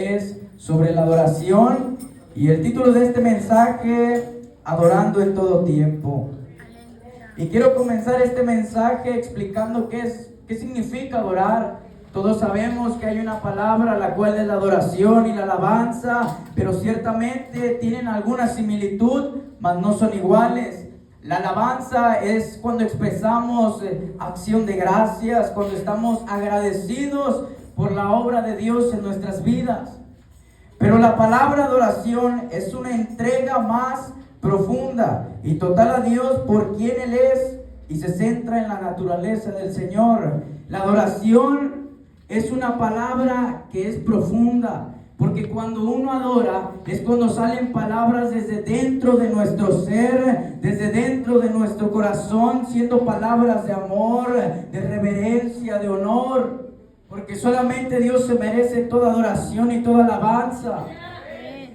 Es sobre la adoración y el título de este mensaje, adorando en todo tiempo. Y quiero comenzar este mensaje explicando qué significa adorar. Todos sabemos que hay una palabra, la cual es la adoración y la alabanza, pero ciertamente tienen alguna similitud, mas no son iguales. La alabanza es cuando expresamos acción de gracias, cuando estamos agradecidos por la obra de Dios en nuestras vidas. Pero la palabra adoración es una entrega más profunda y total a Dios por quien Él es y se centra en la naturaleza del Señor. La adoración es una palabra que es profunda, porque cuando uno adora es cuando salen palabras desde dentro de nuestro ser, desde dentro de nuestro corazón, siendo palabras de amor, de reverencia, de honor. Porque solamente Dios se merece toda adoración y toda alabanza.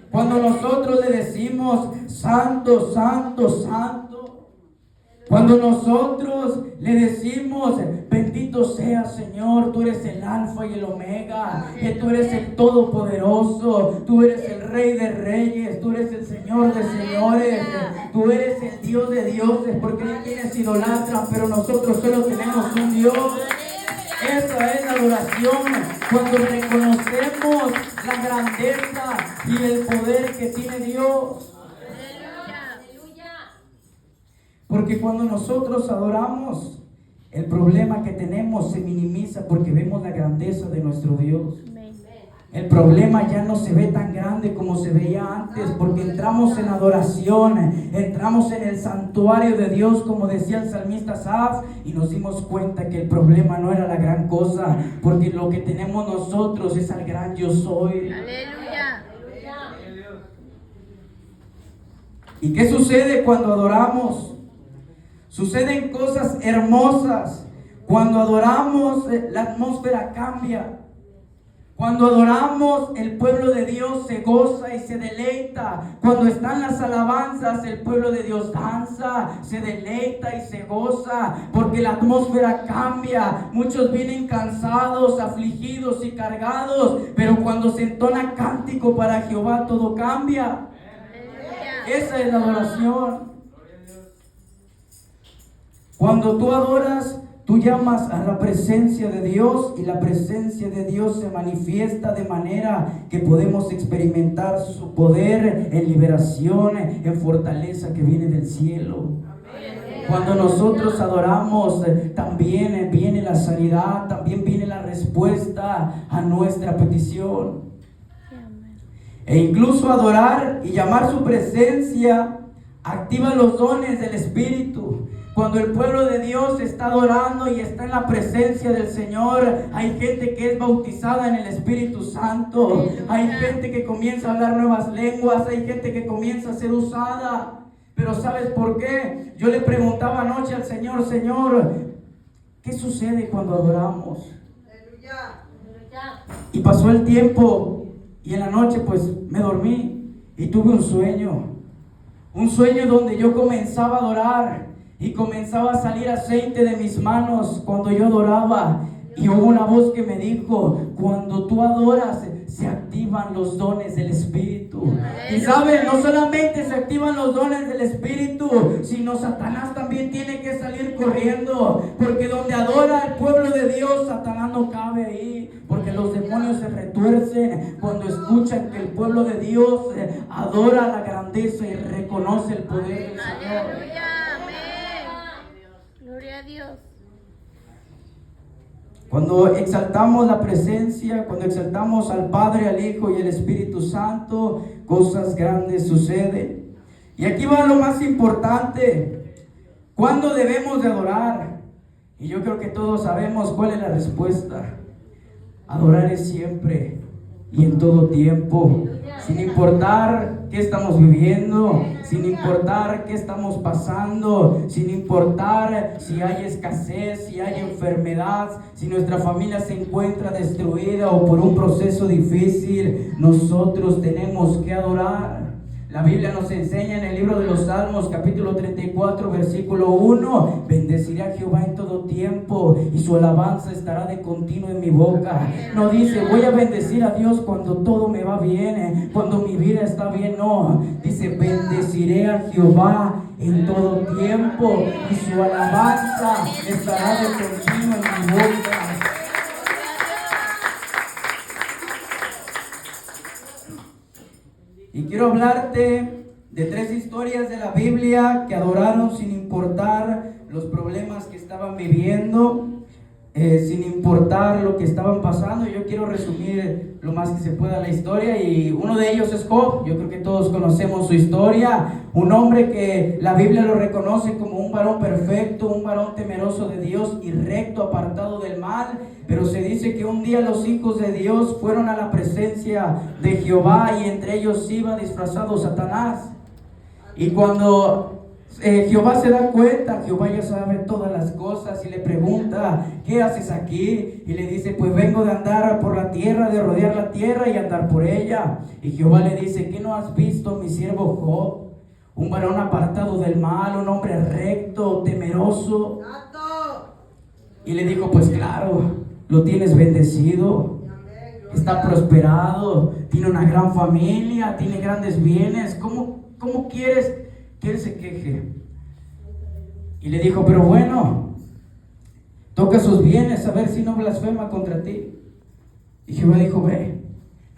Cuando nosotros le decimos santo, santo, santo. Cuando nosotros le decimos bendito sea Señor, tú eres el alfa y el omega, que tú eres el todopoderoso, tú eres el rey de reyes, tú eres el Señor de señores, tú eres el Dios de dioses, porque hay quienes idolatran, pero nosotros solo tenemos un Dios. Esa es la adoración, cuando reconocemos la grandeza y el poder que tiene Dios. Porque cuando nosotros adoramos, el problema que tenemos se minimiza porque vemos la grandeza de nuestro Dios. El problema ya no se ve tan grande como se veía antes, porque entramos en adoración, entramos en el santuario de Dios, como decía el salmista Asaf, y nos dimos cuenta que el problema no era la gran cosa, porque lo que tenemos nosotros es al gran yo soy. Aleluya. ¿Y qué sucede cuando adoramos? Suceden cosas hermosas. Cuando adoramos, la atmósfera cambia. Cuando adoramos, el pueblo de Dios se goza y se deleita. Cuando están las alabanzas, el pueblo de Dios danza, se deleita y se goza, porque la atmósfera cambia. Muchos vienen cansados, afligidos y cargados, pero cuando se entona cántico para Jehová, todo cambia. Esa es la adoración. Cuando tú adoras, tú llamas a la presencia de Dios, y la presencia de Dios se manifiesta de manera que podemos experimentar su poder en liberación, en fortaleza que viene del cielo. Cuando nosotros adoramos, también viene la sanidad, también viene la respuesta a nuestra petición. E incluso adorar y llamar su presencia activa los dones del Espíritu. Cuando el pueblo de Dios está adorando y está en la presencia del Señor, hay gente que es bautizada en el Espíritu Santo. Hay gente que comienza a hablar nuevas lenguas. Hay gente que comienza a ser usada. Pero ¿sabes por qué? Yo le preguntaba anoche al Señor, Señor, ¿qué sucede cuando adoramos? Y pasó el tiempo y en la noche pues me dormí y tuve un sueño. Un sueño donde yo comenzaba a adorar. Y comenzaba a salir aceite de mis manos cuando yo adoraba. Y hubo una voz que me dijo: cuando tú adoras, se activan los dones del Espíritu. Y saben, no solamente se activan los dones del Espíritu, sino Satanás también tiene que salir corriendo. Porque donde adora el pueblo de Dios, Satanás no cabe ahí. Porque los demonios se retuercen cuando escuchan que el pueblo de Dios adora la grandeza y reconoce el poder del Señor. Gloria a Dios. Cuando exaltamos la presencia, cuando exaltamos al Padre, al Hijo y al Espíritu Santo, cosas grandes suceden. Y aquí va lo más importante: ¿cuándo debemos de adorar? Y yo creo que todos sabemos cuál es la respuesta. Adorar es siempre y en todo tiempo, sin importar qué estamos viviendo, sin importar qué estamos pasando, sin importar si hay escasez, si hay enfermedad, si nuestra familia se encuentra destruida o por un proceso difícil. Nosotros tenemos que adorar. La Biblia nos enseña en el libro de los Salmos, capítulo 34, versículo 1: bendeciré a Jehová en todo tiempo y su alabanza estará de continuo en mi boca. No dice voy a bendecir a Dios cuando todo me va bien, cuando mi vida está bien. No, dice bendeciré a Jehová en todo tiempo y su alabanza estará de continuo en mi boca. Y quiero hablarte de 3 historias de la Biblia que adoraron sin importar los problemas que estaban viviendo, sin importar lo que estaban pasando. Yo quiero resumir lo más que se pueda la historia, y uno de ellos es Job. Yo creo que todos conocemos su historia. Un hombre que la Biblia lo reconoce como un varón perfecto, un varón temeroso de Dios y recto, apartado del mal. Pero se dice que un día los hijos de Dios fueron a la presencia de Jehová, y entre ellos iba disfrazado Satanás. Y cuando Jehová se da cuenta, Jehová ya sabe todas las cosas, y le pregunta: ¿qué haces aquí? Y le dice: pues vengo de andar por la tierra, de rodear la tierra y andar por ella. Y Jehová le dice: ¿qué no has visto, mi siervo Job? Un varón apartado del mal, un hombre recto, temeroso. Y le dijo: pues claro, lo tienes bendecido, está prosperado, tiene una gran familia, tiene grandes bienes. ¿Cómo quieres que él se queje? Y le dijo: pero bueno, toca sus bienes, a ver si no blasfema contra ti. Y Jehová dijo: ve,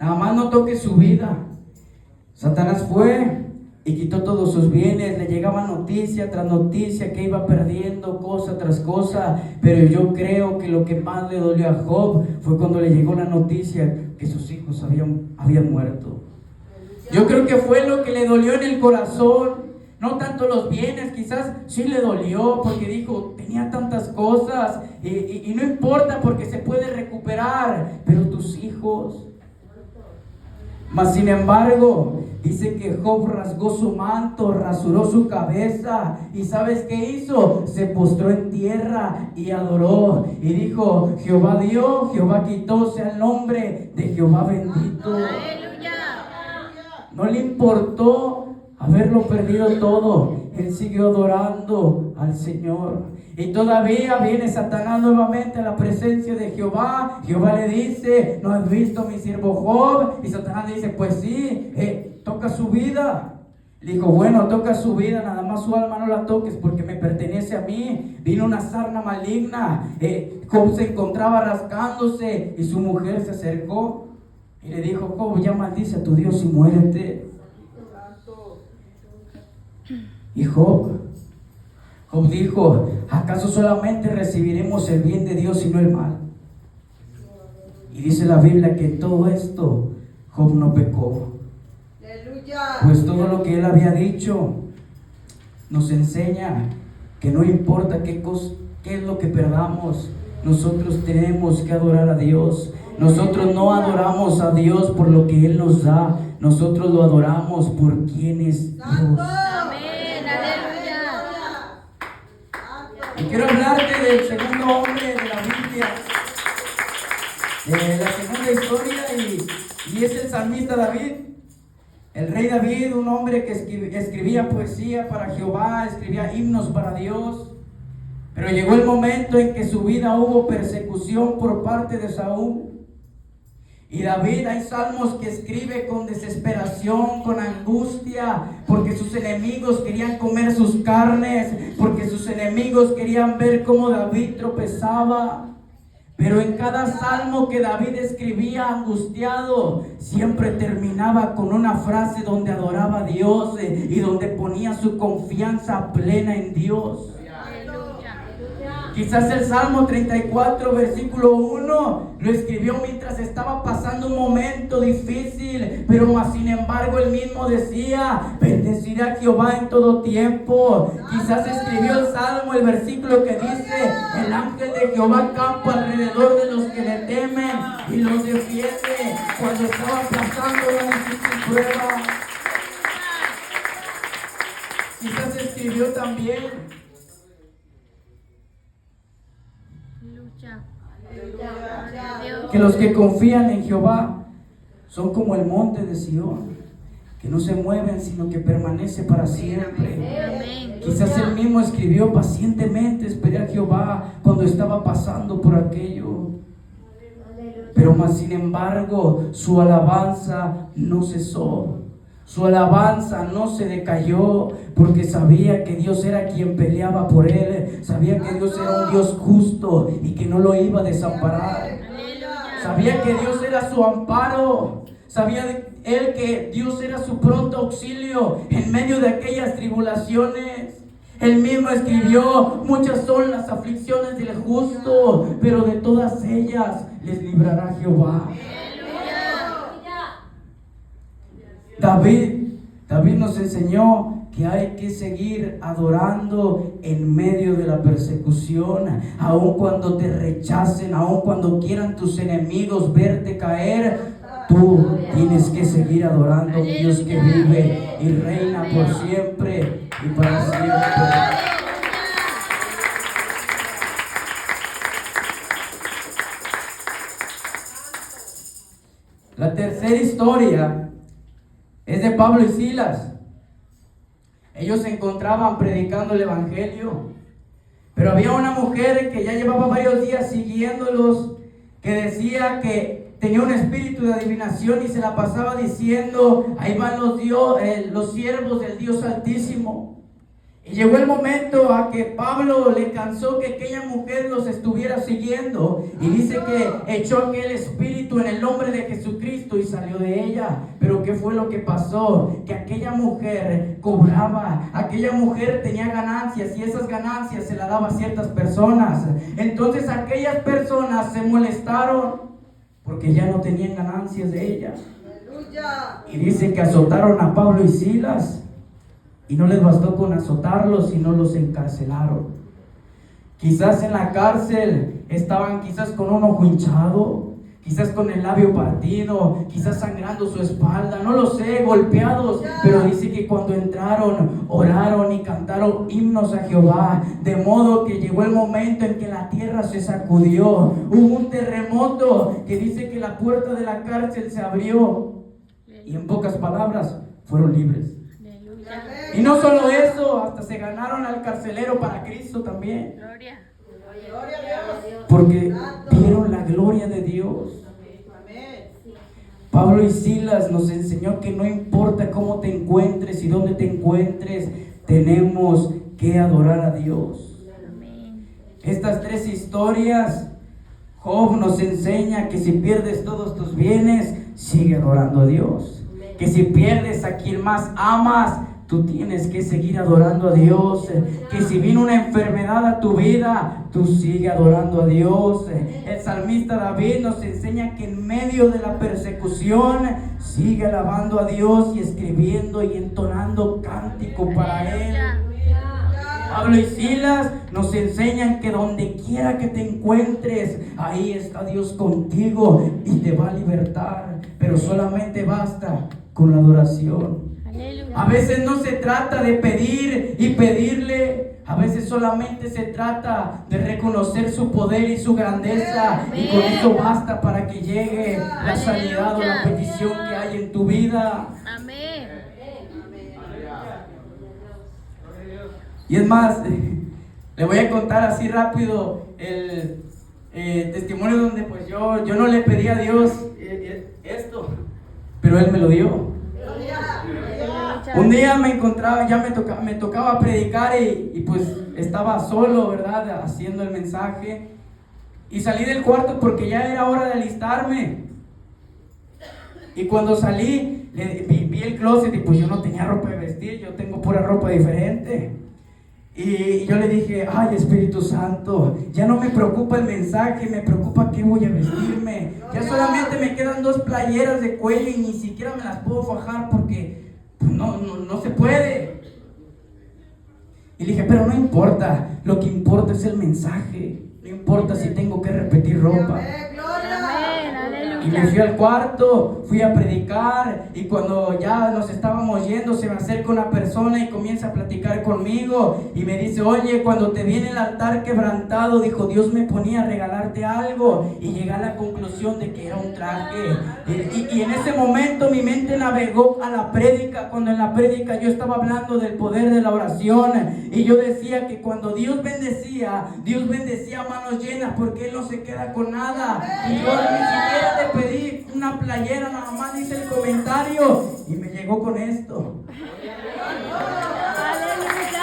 nada más no toques su vida. Satanás fue y quitó todos sus bienes. Le llegaba noticia tras noticia que iba perdiendo cosa tras cosa. Pero yo creo que lo que más le dolió a Job fue cuando le llegó la noticia que sus hijos habían muerto. Yo creo que fue lo que le dolió en el corazón. No tanto los bienes, quizás sí le dolió porque dijo: tenía tantas cosas y no importa porque se puede recuperar, pero tus hijos. Mas sin embargo, dice que Job rasgó su manto, rasuró su cabeza, y ¿sabes qué hizo? Se postró en tierra y adoró y dijo: Jehová dio, Jehová quitó, sea el nombre de Jehová bendito. No le importó haberlo perdido todo. Él siguió adorando al Señor. Y todavía viene Satanás nuevamente a la presencia de Jehová. Jehová le dice: ¿no has visto a mi siervo Job? Y Satanás le dice: pues sí, toca su vida. Le dijo: bueno, toca su vida, nada más su alma no la toques porque me pertenece a mí. Vino una sarna maligna. Job se encontraba rascándose y su mujer se acercó y le dijo: Job, ya maldice a tu Dios y muérete. Y Job dijo: ¿acaso solamente recibiremos el bien de Dios y no el mal? Y dice la Biblia que en todo esto Job no pecó. Pues todo lo que él había dicho nos enseña que no importa qué es lo que perdamos, nosotros tenemos que adorar a Dios. Nosotros no adoramos a Dios por lo que Él nos da, nosotros lo adoramos por quien es Dios. Amén, aleluya. Y quiero hablarte del segundo hombre de la Biblia, la segunda historia, y es el salmista David. El rey David, un hombre que escribía poesía para Jehová, escribía himnos para Dios. Pero llegó el momento en que su vida hubo persecución por parte de Saúl. Y David, hay salmos que escribe con desesperación, con angustia, porque sus enemigos querían comer sus carnes, porque sus enemigos querían ver cómo David tropezaba. Pero en cada salmo que David escribía angustiado, siempre terminaba con una frase donde adoraba a Dios y donde ponía su confianza plena en Dios. Quizás el Salmo 34, versículo 1, lo escribió mientras estaba pasando un momento difícil, pero más sin embargo él mismo decía: bendeciré a Jehová en todo tiempo. Quizás escribió el Salmo, el versículo que dice: el ángel de Jehová campa alrededor de los que le temen y los defiende cuando estaban pasando una difícil prueba. Quizás escribió también: que los que confían en Jehová son como el monte de Sión, que no se mueven, sino que permanece para siempre. Amén. Quizás él mismo escribió: pacientemente esperé a Jehová cuando estaba pasando por aquello. Pero más sin embargo, su alabanza no cesó. Su alabanza no se decayó, porque sabía que Dios era quien peleaba por él. Sabía que Dios era un Dios justo y que no lo iba a desamparar. Sabía que Dios era su amparo. Sabía él que Dios era su pronto auxilio en medio de aquellas tribulaciones. Él mismo escribió: muchas son las aflicciones del justo, pero de todas ellas les librará Jehová. David nos enseñó que hay que seguir adorando en medio de la persecución, aun cuando te rechacen, aun cuando quieran tus enemigos verte caer. Tú tienes que seguir adorando a un Dios que vive y reina por siempre y para siempre. La tercera historia es de Pablo y Silas. Ellos se encontraban predicando el evangelio, pero había una mujer que ya llevaba varios días siguiéndolos, que decía que tenía un espíritu de adivinación y se la pasaba diciendo: ahí van los siervos del Dios Altísimo. Y llegó el momento a que Pablo le cansó que aquella mujer los estuviera siguiendo, y dice que echó aquel espíritu en el nombre de Jesucristo y salió de ella. Pero ¿qué fue lo que pasó? Que aquella mujer cobraba, aquella mujer tenía ganancias, y esas ganancias se las daba a ciertas personas. Entonces aquellas personas se molestaron porque ya no tenían ganancias de ella. Y dice que azotaron a Pablo y Silas. Y no les bastó con azotarlos, sino los encarcelaron. Quizás en la cárcel estaban quizás con un ojo hinchado, quizás con el labio partido, quizás sangrando su espalda, no lo sé, golpeados. Pero dice que cuando entraron, oraron y cantaron himnos a Jehová, de modo que llegó el momento en que la tierra se sacudió. Hubo un terremoto que dice que la puerta de la cárcel se abrió, y en pocas palabras fueron libres. Y no solo eso, hasta se ganaron al carcelero para Cristo también. Gloria. Porque vieron la gloria de Dios. Pablo y Silas nos enseñó que no importa cómo te encuentres y dónde te encuentres, tenemos que adorar a Dios. Estas tres historias, Job nos enseña que si pierdes todos tus bienes, sigue adorando a Dios. Que si pierdes a quien más amas, tú tienes que seguir adorando a Dios. Que si vino una enfermedad a tu vida, tú sigue adorando a Dios. El salmista David nos enseña que en medio de la persecución sigue alabando a Dios y escribiendo y entonando cántico para Él. Pablo y Silas nos enseñan que donde quiera que te encuentres, ahí está Dios contigo y te va a libertar. Pero solamente basta con la adoración. A veces no se trata de pedir y pedirle, a veces solamente se trata de reconocer su poder y su grandeza, y con eso basta para que llegue la sanidad o la petición que hay en tu vida. Amén. Y es más, le voy a contar así rápido el testimonio donde pues yo no le pedí a Dios esto, pero Él me lo dio. Un día me encontraba, ya me tocaba predicar y pues estaba solo, ¿verdad? Haciendo el mensaje. Y salí del cuarto porque ya era hora de alistarme. Y cuando salí, vi el closet y pues yo no tenía ropa de vestir, yo tengo pura ropa diferente. Y yo le dije: ay, Espíritu Santo, ya no me preocupa el mensaje, me preocupa qué voy a vestirme. Ya solamente me quedan 2 playeras de cuello y ni siquiera me las puedo fajar porque pues, no se puede. Y le dije: pero no importa, lo que importa es el mensaje. No importa si tengo que repetir ropa. Amén. Aleluya. Y me fui al cuarto, fui a predicar, y cuando ya nos estábamos yendo, se me acerca una persona y comienza a platicar conmigo y me dice: oye, cuando te viene el altar quebrantado, dijo, Dios me ponía a regalarte algo, y llegué a la conclusión de que era un traje. Y en ese momento mi mente navegó a la prédica, cuando en la prédica yo estaba hablando del poder de la oración, y yo decía que cuando Dios bendecía a manos llenas, porque Él no se queda con nada. Y yo ni siquiera le pedí una playera, nada más hice el comentario y me llegó con esto.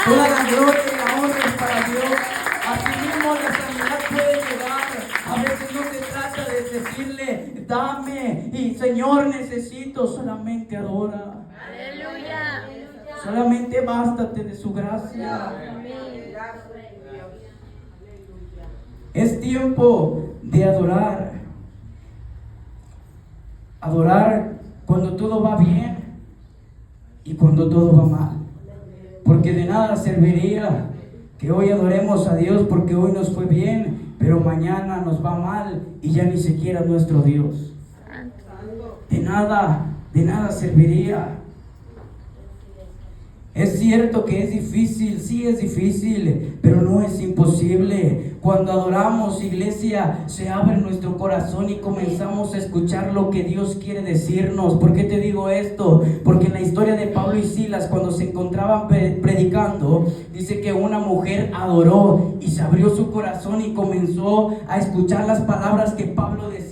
Toda la gloria y la honra es para Dios. Así mismo la sanidad puede llegar. A veces no se trata de decirle, dame, y Señor, necesito. Solamente adora. Aleluya. Solamente bástate de su gracia. Es tiempo de adorar. Adorar cuando todo va bien y cuando todo va mal. Porque de nada serviría que hoy adoremos a Dios porque hoy nos fue bien, pero mañana nos va mal y ya ni siquiera nuestro Dios. De nada serviría. Es cierto que es difícil, sí es difícil, pero no es imposible. Cuando adoramos, iglesia, se abre nuestro corazón y comenzamos a escuchar lo que Dios quiere decirnos. ¿Por qué te digo esto? Porque en la historia de Pablo y Silas, cuando se encontraban predicando, dice que una mujer adoró y se abrió su corazón y comenzó a escuchar las palabras que Pablo decía.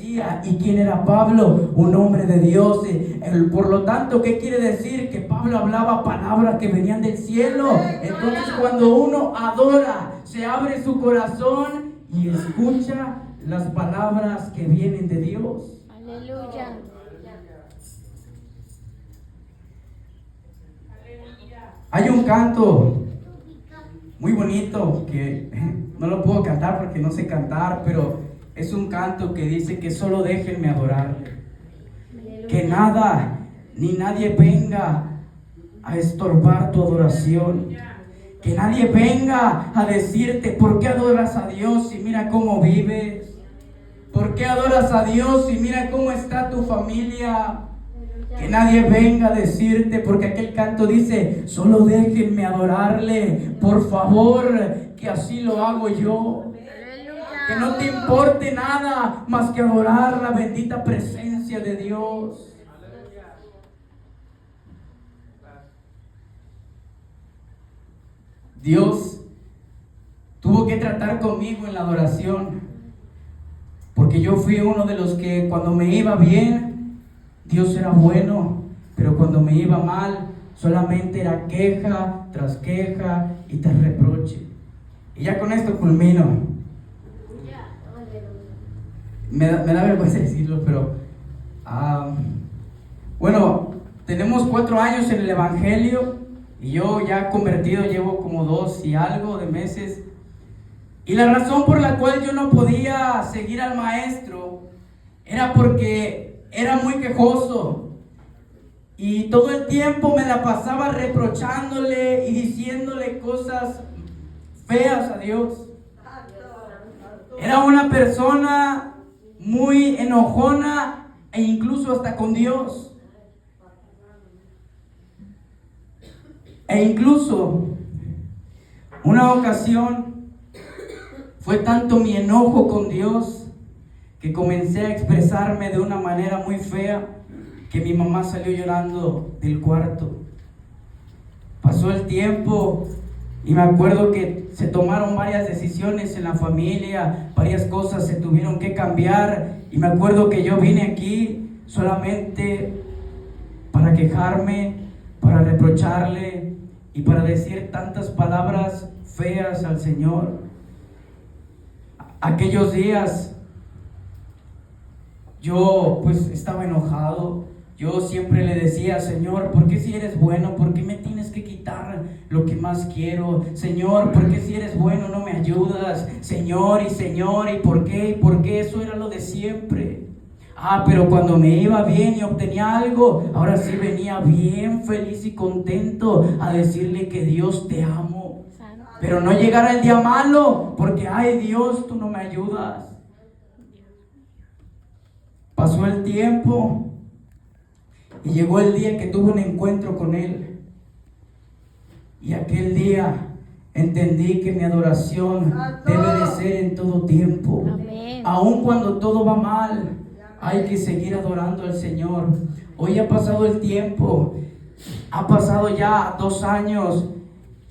¿Y quién era Pablo? Un hombre de Dios. Por lo tanto, ¿qué quiere decir? Que Pablo hablaba palabras que venían del cielo. Entonces, cuando uno adora, se abre su corazón y escucha las palabras que vienen de Dios. Aleluya. Hay un canto muy bonito que no lo puedo cantar porque no sé cantar, pero es un canto que dice que solo déjenme adorarle. Que nada ni nadie venga a estorbar tu adoración. Que nadie venga a decirte por qué adoras a Dios y mira cómo vives. ¿Por qué adoras a Dios y mira cómo está tu familia? Que nadie venga a decirte, porque aquel canto dice, solo déjenme adorarle, por favor, que así lo hago yo. Que no te importe nada más que adorar la bendita presencia de Dios. Dios tuvo que tratar conmigo en la adoración, porque yo fui uno de los que cuando me iba bien, Dios era bueno, pero cuando me iba mal, solamente era queja tras queja y tras reproche. Y ya con esto culmino. Me da vergüenza decirlo, pero bueno, tenemos 4 años en el Evangelio. Y yo ya convertido llevo como 2 y algo de meses. Y la razón por la cual yo no podía seguir al maestro era porque era muy quejoso. Y todo el tiempo me la pasaba reprochándole y diciéndole cosas feas a Dios. Era una persona muy enojona e incluso hasta con Dios. E incluso una ocasión fue tanto mi enojo con Dios que comencé a expresarme de una manera muy fea que mi mamá salió llorando del cuarto. Pasó el tiempo y me acuerdo que se tomaron varias decisiones en la familia, varias cosas se tuvieron que cambiar, y me acuerdo que yo vine aquí solamente para quejarme, para reprocharle y para decir tantas palabras feas al Señor. Aquellos días yo pues estaba enojado. Yo siempre le decía, Señor, ¿por qué si eres bueno? ¿Por qué me tienes que quitar lo que más quiero? Señor, ¿por qué si eres bueno no me ayudas? Señor, ¿y por qué? ¿Y por qué? Eso era lo de siempre. Pero cuando me iba bien y obtenía algo, ahora sí venía bien feliz y contento a decirle que Dios te amo. Pero no llegara el día malo, porque ay Dios, tú no me ayudas. Pasó el tiempo y llegó el día que tuve un encuentro con Él. Y aquel día entendí que mi adoración debe de ser en todo tiempo. Amén. Aun cuando todo va mal, hay que seguir adorando al Señor. Hoy ha pasado el tiempo, ha pasado ya 2 años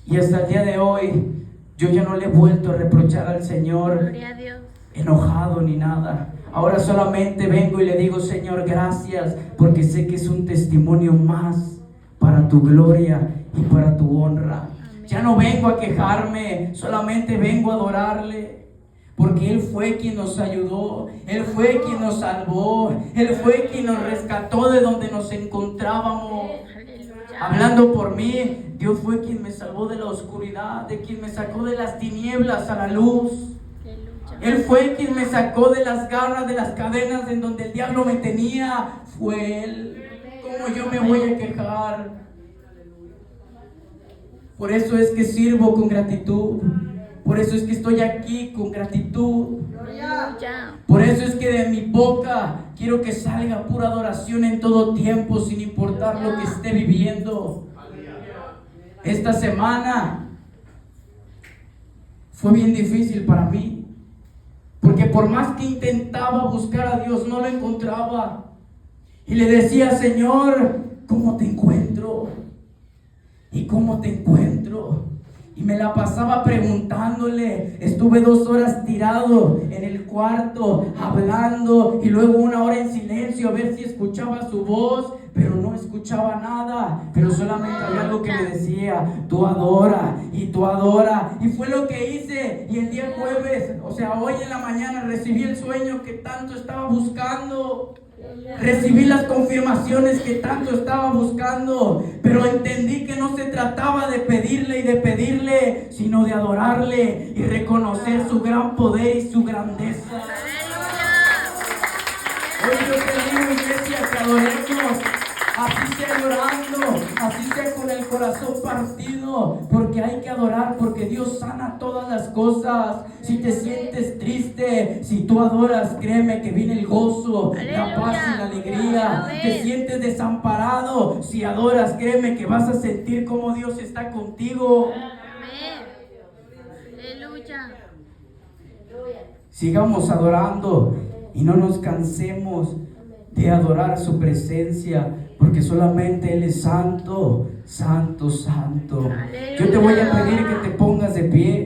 y hasta el día de hoy yo ya no le he vuelto a reprochar al Señor Gloria a Dios. enojado ni nada. Ahora solamente vengo y le digo: Señor, gracias, porque sé que es un testimonio más para tu gloria y para tu honra. Amén. Ya no vengo a quejarme, solamente vengo a adorarle, porque Él fue quien nos ayudó, Él fue quien nos salvó, Él fue quien nos rescató de donde nos encontrábamos. Aleluya. Hablando por mí, Dios fue quien me salvó de la oscuridad, de quien me sacó de las tinieblas a la luz. Aleluya. Él fue quien me sacó de las garras, de las cadenas en donde el diablo me tenía. Fue Él. ¿Cómo yo me voy a quejar? Por eso es que sirvo con gratitud. Por eso es que estoy aquí con gratitud. Aleluya. Por eso es que de mi boca quiero que salga pura adoración en todo tiempo, sin importar lo que esté viviendo. Esta semana fue bien difícil para mí, porque por más que intentaba buscar a Dios, no lo encontraba. Y le decía: Señor, ¿cómo te encuentro? ¿Y cómo te encuentro? Y me la pasaba preguntándole. Estuve 2 horas tirado en el cuarto hablando, y luego 1 hora en silencio a ver si escuchaba su voz, pero no escuchaba nada. Pero solamente había algo que me decía: tú adora y tú adora. Y fue lo que hice. Y el día jueves, o sea, hoy en la mañana, recibí el sueño que tanto estaba buscando. Recibí las confirmaciones que tanto estaba buscando, pero entendí que no se trataba de pedirle y de pedirle, sino de adorarle y reconocer su gran poder y su grandeza. Hoy yo te digo, iglesia, que adoremos, así sea llorando, así sea con el corazón partido, porque hay que adorar, porque Dios sana todas las cosas. Si te sientes triste, si tú adoras, créeme que viene el gozo, la paz y la alegría. Te sientes desamparado, si adoras, créeme que vas a sentir como Dios está contigo. Amén. Aleluya. Sigamos adorando y no nos cansemos de adorar su presencia, porque solamente Él es santo, santo, santo. Yo te voy a pedir que te pongas de pie.